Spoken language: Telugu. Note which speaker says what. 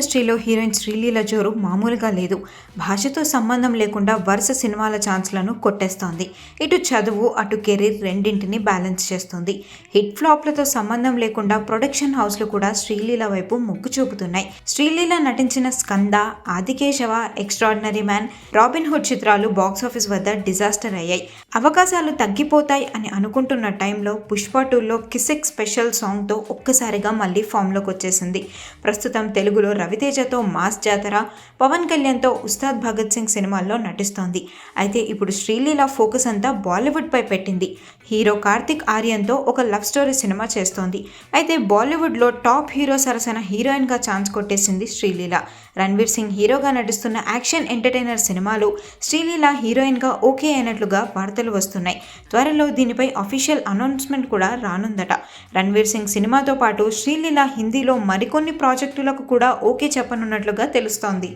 Speaker 1: ఇండస్ట్రీలో హీరోయిన్ శ్రీలీల జోరు మామూలుగా లేదు. భాషతో సంబంధం లేకుండా వరుస సినిమాల ఛాన్స్లను కొట్టేస్తోంది. ఇటు చదువు, అటు కెరీర్ రెండింటిని బ్యాలెన్స్ చేస్తుంది. హిట్ ఫ్లాప్లతో సంబంధం లేకుండా ప్రొడక్షన్ హౌస్లు కూడా శ్రీలీల వైపు మొగ్గు చూపుతున్నాయి. శ్రీలీల నటించిన Skanda, Aadikeshava, extraordinary man, robin hood చిత్రాలు బాక్సాఫీస్ వద్ద డిజాస్టర్ అయ్యాయి. అవకాశాలు తగ్గిపోతాయి అని అనుకుంటున్న టైంలో పుష్ప 2లో కిసెక్ స్పెషల్ సాంగ్తో ఒక్కసారిగా మళ్ళీ ఫామ్లోకి వచ్చేసింది. ప్రస్తుతం తెలుగులో రవితేజతో మాస్ జాతర, పవన్ కళ్యాణ్తో ఉస్తాద్ భగత్ సింగ్ సినిమాల్లో నటిస్తోంది. అయితే ఇప్పుడు శ్రీలీల ఫోకస్ అంతా బాలీవుడ్పై పెట్టింది. హీరో కార్తిక్ ఆర్యన్తో ఒక లవ్ స్టోరీ సినిమా చేస్తోంది. అయితే బాలీవుడ్లో టాప్ హీరో సరసన హీరోయిన్గా ఛాన్స్ కొట్టేసింది శ్రీలీల. రణ్వీర్ సింగ్ హీరోగా నటిస్తున్న యాక్షన్ ఎంటర్టైనర్ సినిమాలో శ్రీలీల హీరోయిన్గా ఓకే అయినట్లుగా వార్తలు వస్తున్నాయి. త్వరలో దీనిపై అఫీషియల్ అనౌన్స్మెంట్ కూడా రానుందట. రణ్వీర్ సింగ్ సినిమాతో పాటు శ్రీలీల హిందీలో మరికొన్ని ప్రాజెక్టులకు కూడా ఓకే చెప్పనున్నట్లుగా తెలుస్తోంది.